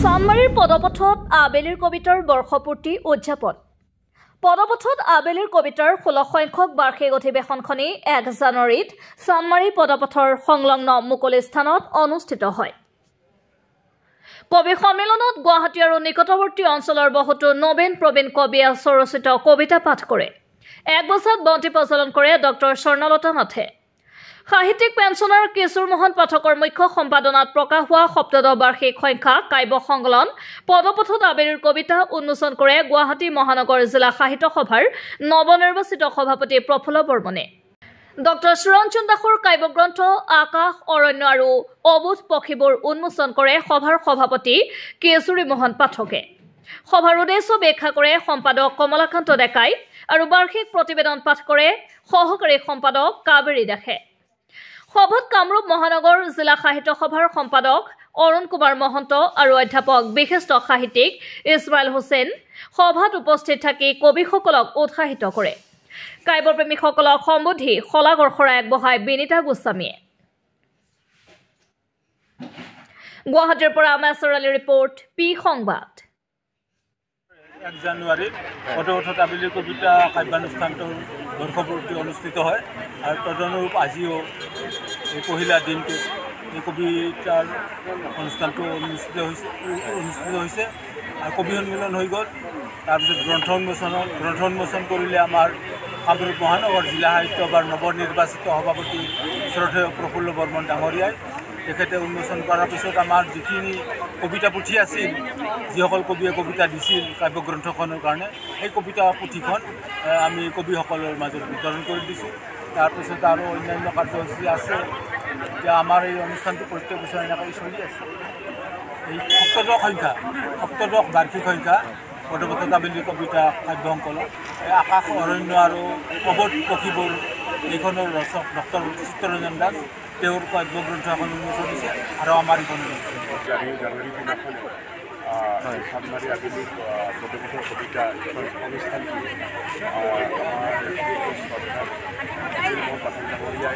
চানমাৰীৰ পদপথত আবেলিৰ কবিতাৰ বৰ্ষপূৰ্তি উদযাপন। পদপথত আবেলিৰ কবিতাৰ 16 সংখ্যক বাৰ্ষিক অধিৱেশনখনি 1 জানুৱাৰীত চানমাৰী পদপথৰ সংলগ্ন মুকলি স্থানত অনুষ্ঠিত হয়। কবি সন্মিলনত গুৱাহাটী আৰু নিকটৱৰ্তী অঞ্চলৰ বহুতো নবীন প্ৰবীণ কবিয়ে স্বৰচিত কবিতা পাঠ কৰে। এক বছৰত বন্তি প্ৰজ্বলন কৰে ডক্টৰ স্বৰ্ণলতা নাথে। সাহিত্যিক পেঞ্চনাৰ কিশোৰ মোহন পাঠকৰ মুখ্য সম্পাদনাত প্ৰকাশ হোৱা 17 বাৰ্ষিক সংখ্যা কাব্য সংকলন পদপথত আবেলিৰ কবিতা উন্মোচন কৰে গুৱাহাটী মহানগৰ জিলা সাহিত্য সভাৰ নৱনিৰ্বাচিত সভাপতি প্ৰফুল্ল বৰ্মনে। ডক্টৰ সুৰঞ্জন দাসৰ কাব্যগ্ৰন্থ আকাশ অৰণ্য আৰু অবুধ পক্ষীবোৰ উন্মোচন কৰে সভাৰ সভাপতি কেশৰী মোহন পাঠকে। সভাৰ উদ্দেশ্য ব্যাখ্যা কৰে সম্পাদক কমলাকান্ত ডেকাই আৰু বাৰ্ষিক প্ৰতিবেদন পাঠ কৰে সহকাৰী সম্পাদক কাবেৰী দাসে। সভাত কামৰূপ মহানগৰ জিলা সাহিত্য সভাৰ সম্পাদক অৰুণ কুমাৰ মহন্ত আৰু অধ্যাপক বিশিষ্ট সাহিত্যিক ইছমাইল হুছেইন সভাত উপস্থিত থাকি কবিসকলক উৎসাহিত কৰে। কাব্যপ্ৰেমীসকলক সম্বোধি শলাগৰ শৰাই আগবঢ়ায় বিনীতা গোস্বামীয়ে। গুৱাহাটীৰ পৰা আমেশ্বৰ আলীৰ ৰিপৰ্ট, পি সংবাদ। 1 জানুৱাৰীত পদপথত আবেলি কবিতা কাব্যানুষ্ঠানটোৰ বৰ্ষপূৰ্তি অনুষ্ঠিত হয় আৰু তদনুৰূপ আজিও এই পহিলা দিনটোত এই কবিতাৰ অনুষ্ঠানটো অনুষ্ঠিত হৈছে আৰু কবি সন্মিলন হৈ গ'ল। তাৰপিছত গ্ৰন্থ উন্মোচন কৰিলে আমাৰ কামৰূপ মহানগৰ জিলা সাহিত্য সভাৰ নৱনিৰ্বাচিত সভাপতি শ্ৰদ্ধেয় প্ৰফুল্ল বৰ্মন ডাঙৰীয়াই। তেখেতে উন্মোচন কৰাৰ পিছত আমাৰ যিখিনি কবিতা পুথি আছিল, যিসকল কবিয়ে কবিতা দিছিল কাব্যগ্ৰন্থখনৰ কাৰণে, সেই কবিতা পুথিখন আমি কবিসকলৰ মাজত বিতৰণ কৰি দিছোঁ। তাৰপিছত আৰু অন্যান্য কাৰ্যসূচী আছে। এতিয়া আমাৰ এই অনুষ্ঠানটো প্ৰত্যেক বছৰ এনেকৈ চলি আছে। এই 17 বাৰ্ষিক সংখ্যা পদপথত আবেলি কবিতা কাব্য সংকলন, এই আকাশ অৰণ্য আৰু অবুধ পক্ষীবোৰ এইখনৰ ৰচক ডক্টৰ চিত্তৰঞ্জন দাস, তেওঁৰ কাব্যগ্ৰন্থ এখন উন্মোচন হৈছে আৰু আমাৰ এইখন জানুৱাৰী দিনাখনে চানমাৰী আবেলি পদপথৰ কবিতা অনুষ্ঠানটি ডাঙৰীয়াই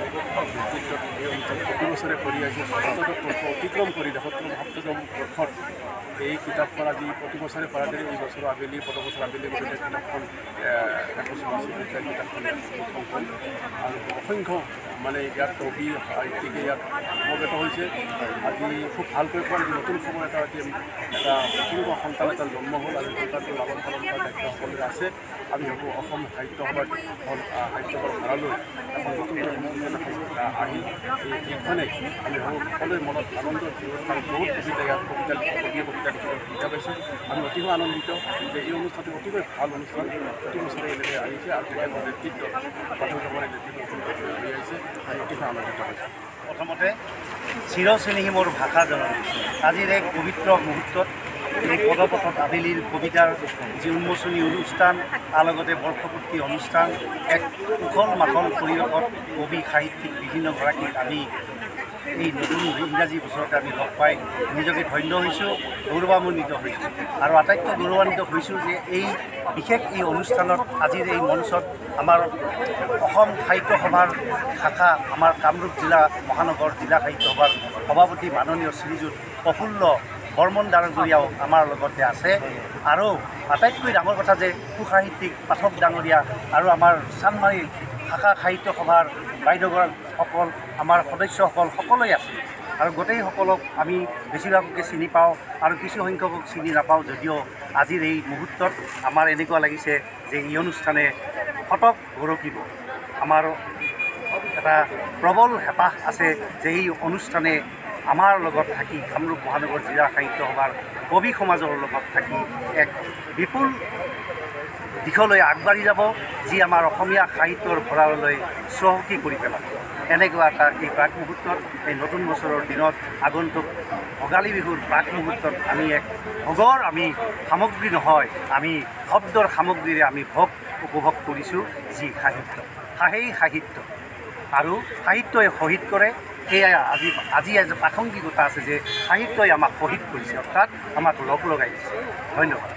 নেতৃত্বত এই অনুষ্ঠান প্ৰতি বছৰে কৰি আহিছে। ৭তম বৰ্ষ অতিক্ৰম কৰি ৭তম বৰ্ষত এই কিতাপখন আজি প্ৰতি বছৰে কৰা যায়। এই বছৰ আবেলি পদপথৰ আবেলি কবিতা কিতাপখন কিতাপখন আৰু অসংখ্য মানে ইয়াত কবি সাহিত্যিকে ইয়াত সমবেত হৈছে। আজি খুব ভালকৈ কোৱা নতুন সময় এটা আজি এটা নতুন সন্তান এটা জন্ম হ'ল আৰু সন্তানটো লালন পালন কৰাৰ দায়িত্ব সকলোৰে আছে। আমি ভাবোঁ অসম সাহিত্য সভাৰ সাহিত্যকৰ ধাৰালৈ এখন নতুন আহি এইখনে আমি ভাবোঁ সকলোৰে মনত আনন্দৰ ব্যৱস্থা। বহুত কবিতা ইয়াত কবিয়ে কবিতা লিখিব পাইছে। আমি অতিকৈ আনন্দিত যে এই অনুষ্ঠানটো অতিকৈ ভাল অনুষ্ঠান প্ৰতি বছৰে এনেকৈ আহিছে আৰু তেখেতৰ নেতৃত্ব পাঠকসকলে নেতৃত্ব হৈ আহিছে। আমি অতিকৈ আনন্দিত পাইছোঁ। প্ৰথমতে চিৰচেনেহী মোৰ ভাষা জননী, আজিৰ এক পবিত্ৰ মুহূৰ্তত এই পদপথত আবেলিৰ কবিতাৰ যি উন্মোচনী অনুষ্ঠান, তাৰ লগতে বৰ্ষপূৰ্তি অনুষ্ঠান, এক উখল মাখল পৰিৱেশত কবি সাহিত্যিক বিভিন্নগৰাকীক আমি এই নতুন ইংৰাজী বছৰতে আমি লগ পাই নিজকে ধন্য হৈছোঁ, গৌৰৱান্বিত হৈছোঁ আৰু আটাইতকৈ গৌৰৱান্বিত হৈছোঁ যে এই বিশেষ এই অনুষ্ঠানত আজিৰ এই মঞ্চত আমাৰ অসম সাহিত্য সভাৰ শাখা, আমাৰ কামৰূপ জিলা মহানগৰ জিলা সাহিত্য সভাৰ সভাপতি মাননীয় শ্ৰীযুত প্ৰফুল্ল বৰ্মন ডাঙৰীয়াও আমাৰ লগতে আছে। আৰু আটাইতকৈ ডাঙৰ কথা যে সুসাহিত্যিক পাঠক ডাঙৰীয়া আৰু আমাৰ চানমাৰী শাখা সাহিত্য সভাৰ বাইদেউসকল, আমাৰ সদস্যসকল সকলোৱে আছে। আৰু গোটেইসকলক আমি বেছিভাগকে চিনি পাওঁ আৰু কিছু সংখ্যকক চিনি নাপাওঁ, যদিও আজিৰ এই মুহূৰ্তত আমাৰ এনেকুৱা লাগিছে যে এই অনুষ্ঠানে শতক গৌৰৱিব। আমাৰ এটা প্ৰবল হেঁপাহ আছে যে এই অনুষ্ঠানে আমাৰ লগত থাকি কামৰূপ মহানগৰ জিলা সাহিত্য সভাৰ কবি সমাজৰ লগত থাকি এক বিপুল দিশলৈ আগবাঢ়ি যাব, যি আমাৰ অসমীয়া সাহিত্যৰ ভঁৰাললৈ চহকী কৰি পেলাব। এনেকুৱা এটা এই প্ৰাক মুহূৰ্তত, এই নতুন বছৰৰ দিনত, আগন্তুক ভোগালী বিহুৰ প্ৰাক মুহূৰ্তত আমি এক ভোগৰ আমি সামগ্ৰী নহয়, আমি শব্দৰ সামগ্ৰীৰে আমি ভোগ উপভোগ কৰিছোঁ, যি সাহিত্য। সেই সাহিত্য আৰু সাহিত্যই শহীদ কৰে, এয়া আজি প্ৰাসংগিকতা আছে যে সাহিত্যই আমাক শহীদ কৰিছে, অৰ্থাৎ আমাক লগ লগাই দিছে। ধন্যবাদ।